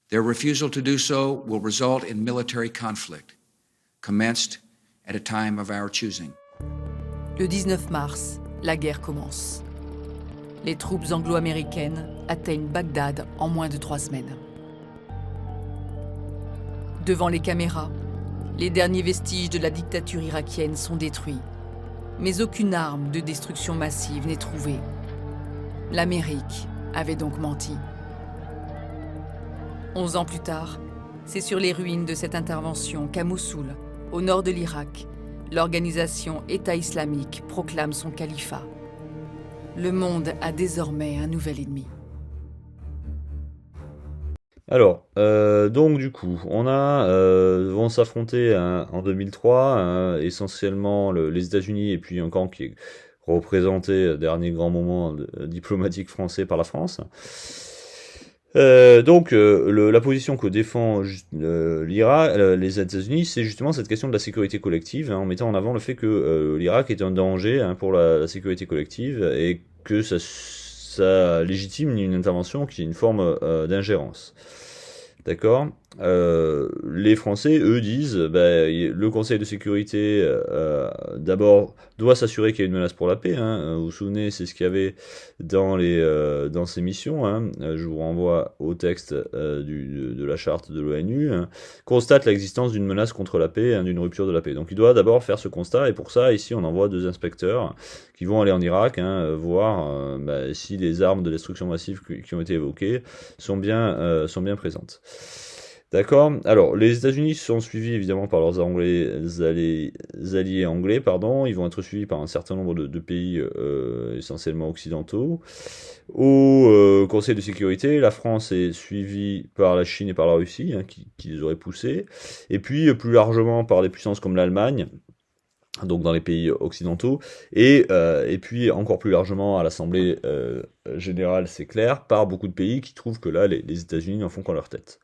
Their refusal to do so will result in military conflict, commenced at a time of our choosing. Le 19 mars, la guerre commence. Les troupes anglo-américaines atteignent Bagdad en moins de 3 semaines. Devant les caméras, les derniers vestiges de la dictature irakienne sont détruits. Mais aucune arme de destruction massive n'est trouvée. L'Amérique avait donc menti. 11 ans plus tard, c'est sur les ruines de cette intervention qu'à Mossoul, au nord de l'Irak, l'organisation État islamique proclame son califat. Le monde a désormais un nouvel ennemi. Alors, donc du coup, vont s'affronter en 2003, essentiellement les États-Unis et puis un camp qui est représenté, dernier grand moment diplomatique français par la France. Donc, la position que défend les États-Unis, c'est justement cette question de la sécurité collective, en mettant en avant le fait que l'Irak est un danger pour la sécurité collective et que ça légitime une intervention qui est une forme d'ingérence. D'accord. Les Français, eux, disent le Conseil de sécurité, d'abord, doit s'assurer qu'il y a une menace pour la paix. Vous vous souvenez, c'est ce qu'il y avait dans ces missions. Je vous renvoie au texte de la charte de l'ONU. Constate l'existence d'une menace contre la paix, d'une rupture de la paix. Donc il doit d'abord faire ce constat, et pour ça, ici, on envoie 2 inspecteurs qui vont aller en Irak, voir si les armes de destruction massive qui ont été évoquées sont bien présentes. D'accord. Alors, les États-Unis sont suivis évidemment par leurs alliés anglais, Ils vont être suivis par un certain nombre de pays essentiellement occidentaux. Au Conseil de sécurité, la France est suivie par la Chine et par la Russie, qui les auraient poussés. Et puis, plus largement, par des puissances comme l'Allemagne, donc dans les pays occidentaux, et puis encore plus largement à l'Assemblée générale, c'est clair, par beaucoup de pays qui trouvent que là, les États-Unis n'en font qu'en leur tête.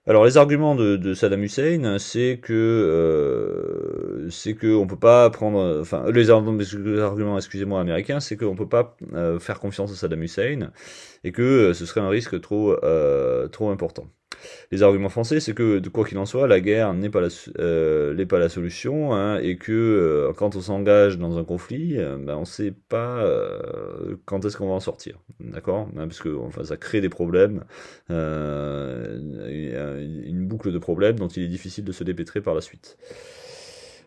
Alors les arguments de Saddam Hussein, c'est que on peut pas prendre, les arguments, excusez-moi, américains, c'est qu'on peut pas faire confiance à Saddam Hussein et que ce serait un risque trop important. Les arguments français, c'est que, quoi qu'il en soit, la guerre n'est pas la solution, et que quand on s'engage dans un conflit, on ne sait pas quand est-ce qu'on va en sortir, d'accord, parce que ça crée des problèmes, une boucle de problèmes dont il est difficile de se dépêtrer par la suite.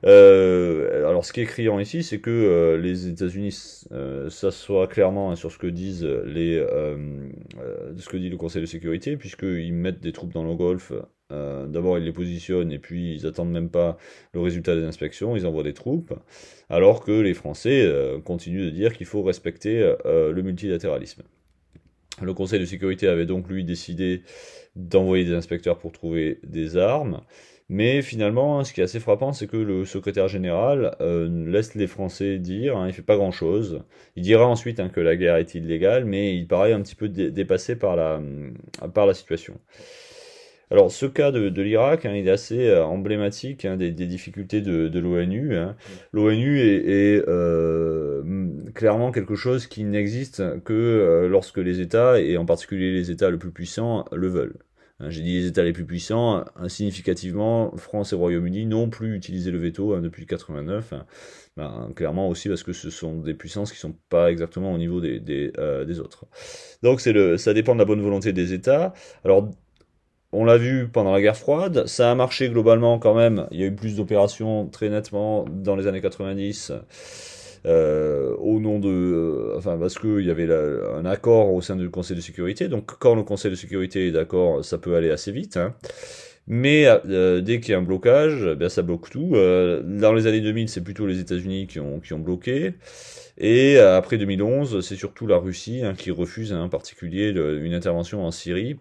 Alors, ce qui est criant ici, c'est que les États-Unis s'assoient clairement sur ce que disent ce que dit le Conseil de sécurité, puisqu'ils mettent des troupes dans le Golfe. D'abord, ils les positionnent et puis ils attendent même pas le résultat des inspections, ils envoient des troupes, alors que les Français continuent de dire qu'il faut respecter le multilatéralisme. Le Conseil de sécurité avait donc, lui, décidé d'envoyer des inspecteurs pour trouver des armes. Mais finalement, ce qui est assez frappant, c'est que le secrétaire général laisse les Français dire, il fait pas grand-chose. Il dira ensuite que la guerre est illégale, mais il paraît un petit peu dépassé par la situation. Alors, ce cas de l'Irak, il est assez emblématique des difficultés de l'ONU. L'ONU est clairement quelque chose qui n'existe que lorsque les États, et en particulier les États les plus puissants, le veulent. J'ai dit les États les plus puissants, significativement, France et Royaume-Uni n'ont plus utilisé le veto depuis 89, clairement aussi parce que ce sont des puissances qui ne sont pas exactement au niveau des autres. Donc ça dépend de la bonne volonté des États. Alors, on l'a vu pendant la guerre froide, ça a marché globalement quand même, il y a eu plus d'opérations très nettement dans les années 90, au nom parce qu'il y avait un accord au sein du Conseil de sécurité, donc quand le Conseil de sécurité est d'accord, ça peut aller assez vite, mais dès qu'il y a un blocage, ça bloque tout. Dans les années 2000, c'est plutôt les États-Unis qui ont bloqué, et après 2011, c'est surtout la Russie qui refuse en particulier une intervention en Syrie.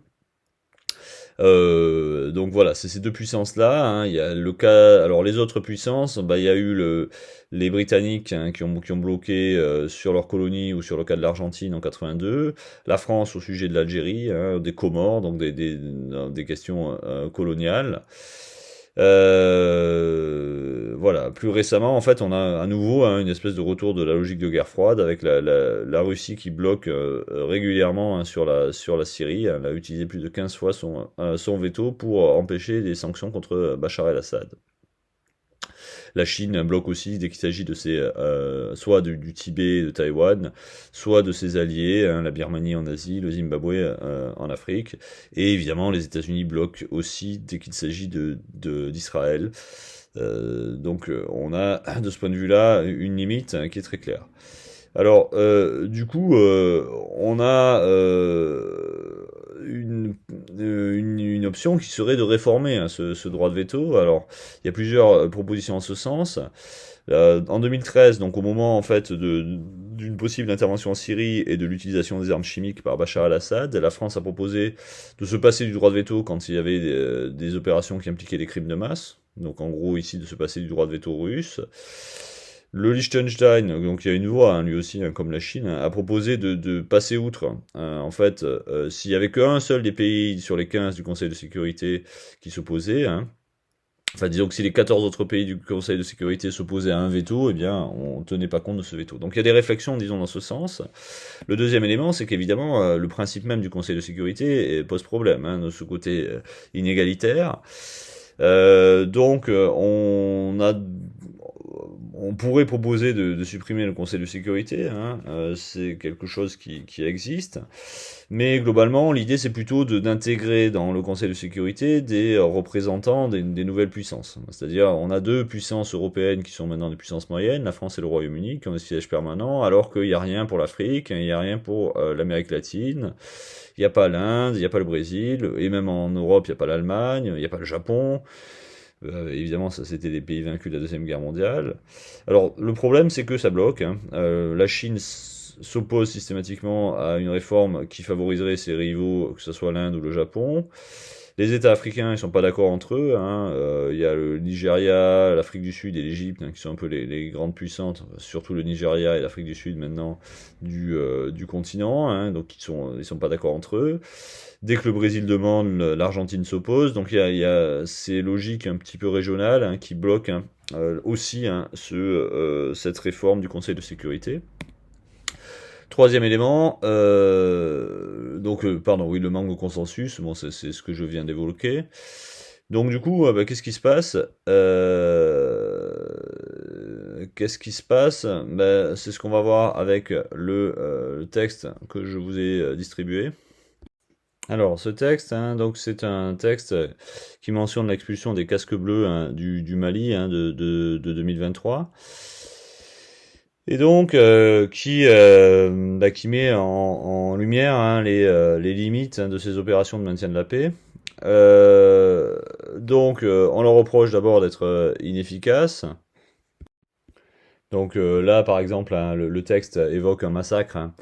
Donc voilà, c'est ces 2 puissances-là. Il y a le cas. Alors les autres puissances, il y a eu les Britanniques qui ont bloqué sur leur colonie, ou sur le cas de l'Argentine en 82. La France au sujet de l'Algérie, des Comores, donc des questions coloniales. Voilà. Plus récemment, en fait, on a à nouveau une espèce de retour de la logique de guerre froide avec la Russie qui bloque régulièrement sur la Syrie. Elle a utilisé plus de 15 fois son veto pour empêcher des sanctions contre Bachar el-Assad. La Chine bloque aussi dès qu'il s'agit de soit du Tibet, de Taïwan, soit de ses alliés, hein, la Birmanie en Asie, le Zimbabwe en Afrique, et évidemment les États-Unis bloquent aussi dès qu'il s'agit d'Israël. Donc on a de ce point de vue-là une limite qui est très claire. Alors, du coup, on a une option qui serait de réformer hein, ce droit de veto. Alors, il y a plusieurs propositions en ce sens. En 2013, donc au moment en fait d'une possible intervention en Syrie et de l'utilisation des armes chimiques par Bachar al-Assad, la France a proposé de se passer du droit de veto quand il y avait des opérations qui impliquaient des crimes de masse. Donc en gros ici de se passer du droit de veto russe. Le Liechtenstein, donc il y a une voie, hein, lui aussi, hein, comme la Chine, hein, a proposé de passer outre. En fait, s'il y avait qu'un seul des pays sur les 15 du Conseil de sécurité qui s'opposait, hein, enfin disons que si les 14 autres pays du Conseil de sécurité s'opposaient à un veto, eh bien on ne tenait pas compte de ce veto. Donc il y a des réflexions, disons, dans ce sens. Le deuxième élément, c'est qu'évidemment, le principe même du Conseil de sécurité pose problème, hein, de ce côté inégalitaire. Donc on pourrait proposer de supprimer le Conseil de sécurité, hein, c'est quelque chose qui existe, mais globalement l'idée c'est plutôt d'intégrer dans le Conseil de sécurité des représentants des nouvelles puissances, c'est-à-dire on a deux puissances européennes qui sont maintenant des puissances moyennes, la France et le Royaume-Uni, qui ont des sièges permanents, alors qu'il n'y a rien pour l'Afrique, il n'y a rien pour l'Amérique latine, il n'y a pas l'Inde, il n'y a pas le Brésil, et même en Europe il n'y a pas l'Allemagne, il n'y a pas le Japon. Évidemment, ça c'était des pays vaincus de la Deuxième Guerre mondiale. Alors, le problème, c'est que ça bloque. Hein. La Chine s'oppose systématiquement à une réforme qui favoriserait ses rivaux, que ce soit l'Inde ou le Japon. Les États africains, ils sont pas d'accord entre eux. Hein. Il y a le Nigeria, l'Afrique du Sud et l'Égypte, hein, qui sont un peu les grandes puissances, surtout le Nigeria et l'Afrique du Sud maintenant du continent. Hein, donc ils sont pas d'accord entre eux. Dès que le Brésil demande, l'Argentine s'oppose. Donc il y a ces logiques un petit peu régionales hein, qui bloquent hein, aussi hein, cette réforme du Conseil de sécurité. Troisième élément, le manque de consensus, bon, c'est ce que je viens d'évoquer. Donc du coup, qu'est-ce qui se passe c'est ce qu'on va voir avec le texte que je vous ai distribué. Alors, ce texte, hein, donc c'est un texte qui mentionne l'expulsion des casques bleus hein, du Mali hein, de 2023. Et donc, qui met en lumière hein, les limites hein, de ces opérations de maintien de la paix. On leur reproche d'abord d'être inefficaces. Donc là, par exemple, hein, le texte évoque un massacre. Hein,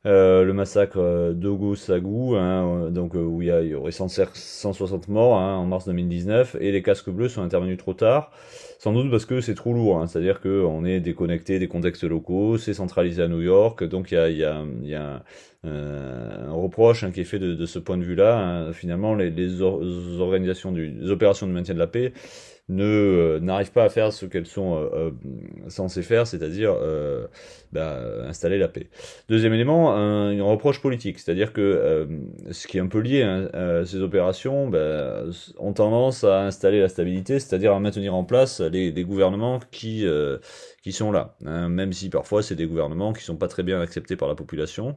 le massacre d'Ogo-Sagou, hein, où il y aurait 160 morts hein, en mars 2019, et les casques bleus sont intervenus trop tard, sans doute parce que c'est trop lourd, hein, c'est-à-dire qu'on est déconnecté des contextes locaux, c'est centralisé à New York, donc il y a un reproche hein, qui est fait de ce point de vue-là. Hein, finalement, les organisations les opérations de maintien de la paix n'arrivent pas à faire ce qu'elles sont censées faire, c'est-à-dire installer la paix. Deuxième élément, un reproche politique, c'est-à-dire que ce qui est un peu lié, hein, ces opérations ont tendance à installer la stabilité, c'est-à-dire à maintenir en place les gouvernements qui sont là, hein, même si parfois c'est des gouvernements qui sont pas très bien acceptés par la population.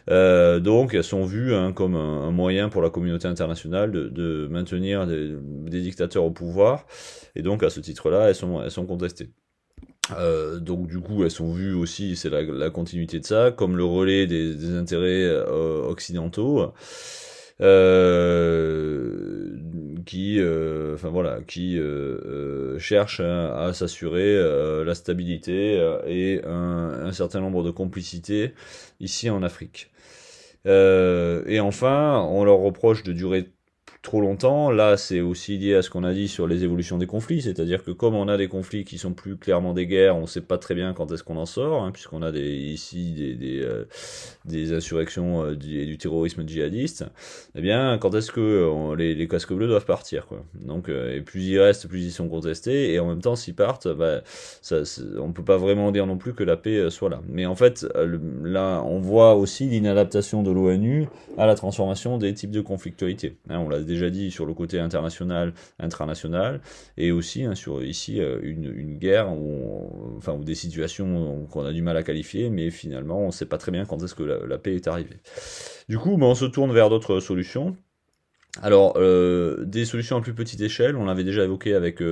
Donc elles sont vues hein, comme un moyen pour la communauté internationale de maintenir des dictateurs au pouvoir, et donc à ce titre-là, elles sont contestées. Donc du coup, elles sont vues aussi, c'est la continuité de ça, comme le relais des intérêts occidentaux, qui cherchent hein, à s'assurer la stabilité et un certain nombre de complicités ici en Afrique. Et enfin, on leur reproche de durer trop longtemps. Là, c'est aussi lié à ce qu'on a dit sur les évolutions des conflits, c'est-à-dire que comme on a des conflits qui sont plus clairement des guerres, on ne sait pas très bien quand est-ce qu'on en sort, hein, puisqu'on a des insurrections et du terrorisme djihadiste. Eh bien, quand est-ce que les casques bleus doivent partir, quoi. Donc, et plus ils restent, plus ils sont contestés, et en même temps, s'ils partent, on peut pas vraiment dire non plus que la paix soit là. Mais en fait, là, on voit aussi l'inadaptation de l'ONU à la transformation des types de conflictualité. Hein, on l'a déjà dit, sur le côté international, intranational, et aussi hein, sur ici une guerre ou des situations qu'on a du mal à qualifier, mais finalement on ne sait pas très bien quand est-ce que la paix est arrivée. Du coup, on se tourne vers d'autres solutions. Alors, des solutions à plus petite échelle, on l'avait déjà évoqué avec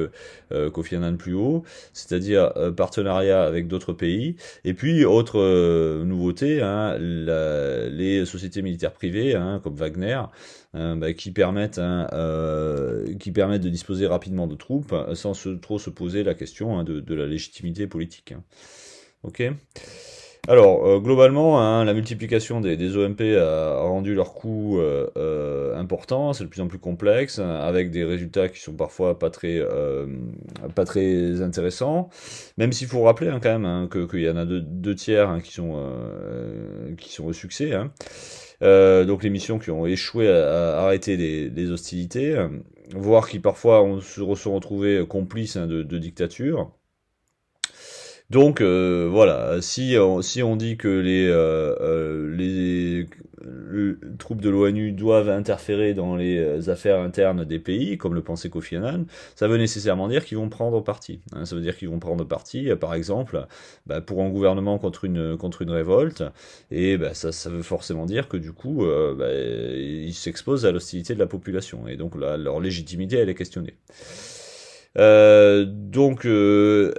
Kofi Annan plus haut, c'est-à-dire partenariat avec d'autres pays, et puis autre nouveauté, hein, les sociétés militaires privées, hein, comme Wagner, qui permettent de disposer rapidement de troupes sans trop se poser la question hein, de la légitimité politique. Hein. Ok. Alors, globalement, hein, la multiplication des OMP a rendu leur coût important, c'est de plus en plus complexe, hein, avec des résultats qui sont parfois pas très intéressants, même s'il faut rappeler hein, quand même hein, qu'il y en a deux tiers hein, qui sont au succès. Hein. Donc les missions qui ont échoué à arrêter les hostilités, voire qui parfois se sont retrouvés complices hein, de dictatures. Donc voilà, si on dit que les troupes de l'ONU doivent interférer dans les affaires internes des pays, comme le pensait Kofi Annan, ça veut nécessairement dire qu'ils vont prendre parti. Hein, ça veut dire qu'ils vont prendre parti, par exemple, pour un gouvernement contre une révolte, et ça veut forcément dire que du coup, ils s'exposent à l'hostilité de la population, et donc leur légitimité, elle est questionnée. Donc le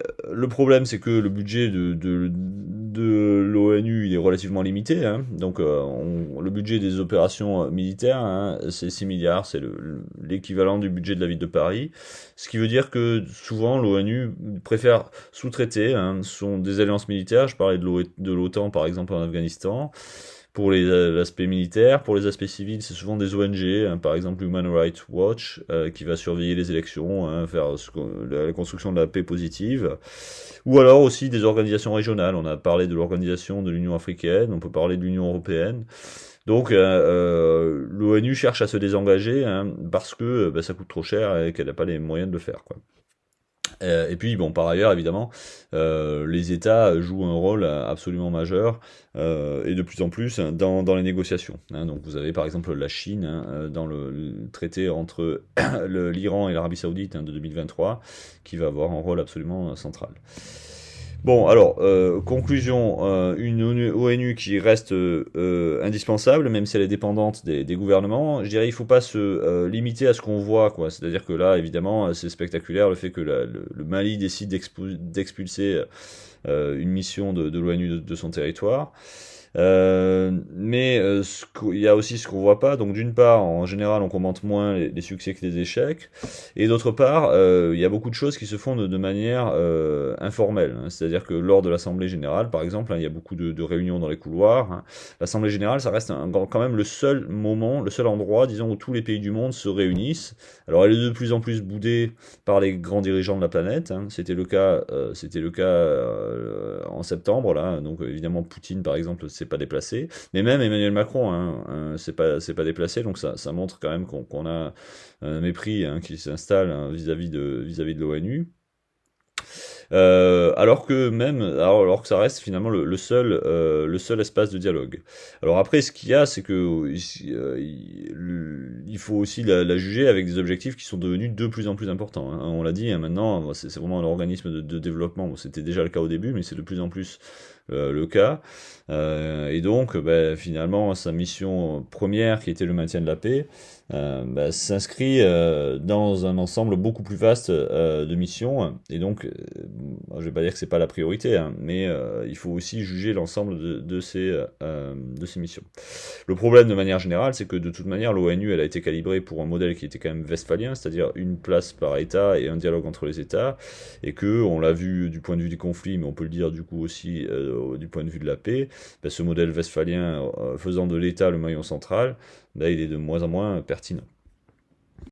problème c'est que le budget de l'ONU il est relativement limité hein. Donc le budget des opérations militaires hein, c'est 6 milliards, c'est l'équivalent du budget de la ville de Paris, ce qui veut dire que souvent l'ONU préfère sous-traiter hein, des alliances militaires, je parlais de l'OTAN par exemple en Afghanistan, pour l'aspect militaire. Pour les aspects civils, c'est souvent des ONG, hein, par exemple Human Rights Watch, qui va surveiller les élections, hein, faire la construction de la paix positive, ou alors aussi des organisations régionales. On a parlé de l'organisation de l'Union africaine, on peut parler de l'Union européenne. Donc l'ONU cherche à se désengager hein, parce que ça coûte trop cher et qu'elle n'a pas les moyens de le faire, quoi. Et puis bon, par ailleurs évidemment, les États jouent un rôle absolument majeur et de plus en plus hein, dans les négociations. Hein. Donc vous avez par exemple la Chine hein, dans le traité entre l'Iran et l'Arabie Saoudite hein, de 2023, qui va avoir un rôle absolument central. Bon, alors, conclusion, une ONU qui reste indispensable, même si elle est dépendante des gouvernements. Je dirais il ne faut pas se limiter à ce qu'on voit, quoi. C'est-à-dire que là, évidemment, c'est spectaculaire le fait que le Mali décide d'expulser une mission de l'ONU de son territoire. Mais il y a aussi ce qu'on voit pas. Donc d'une part, en général, on commente moins les succès que les échecs, et d'autre part, il y a beaucoup de choses qui se font de manière informelle. Hein. C'est-à-dire que lors de l'Assemblée générale, par exemple, hein, il y a beaucoup de réunions dans les couloirs. Hein. L'Assemblée générale, ça reste quand même le seul moment, le seul endroit, disons, où tous les pays du monde se réunissent. Alors elle est de plus en plus boudée par les grands dirigeants de la planète. Hein. C'était le cas en septembre là. Donc évidemment Poutine, par exemple, c'est pas déplacé, mais même Emmanuel Macron hein, c'est pas déplacé, donc ça montre quand même qu'on a un mépris hein, qui s'installe hein, vis-à-vis de l'ONU. Alors que ça reste finalement le seul espace de dialogue. Alors après, ce qu'il y a, c'est que il faut aussi la juger avec des objectifs qui sont devenus de plus en plus importants. Hein. On l'a dit, hein, maintenant, c'est vraiment un organisme de développement. Bon, c'était déjà le cas au début, mais c'est de plus en plus le cas. Et donc, finalement, sa mission première, qui était le maintien de la paix, s'inscrit dans un ensemble beaucoup plus vaste de missions. Et donc, je vais pas dire que c'est pas la priorité, hein, mais il faut aussi juger l'ensemble de ces missions. Le problème, de manière générale, c'est que de toute manière, l'ONU, elle a été calibrée pour un modèle qui était quand même westphalien, c'est-à-dire une place par État et un dialogue entre les États, et que, on l'a vu du point de vue des conflits, mais on peut le dire du coup aussi du point de vue de la paix, ce modèle westphalien faisant de l'État le maillon central, il est de moins en moins pertinent.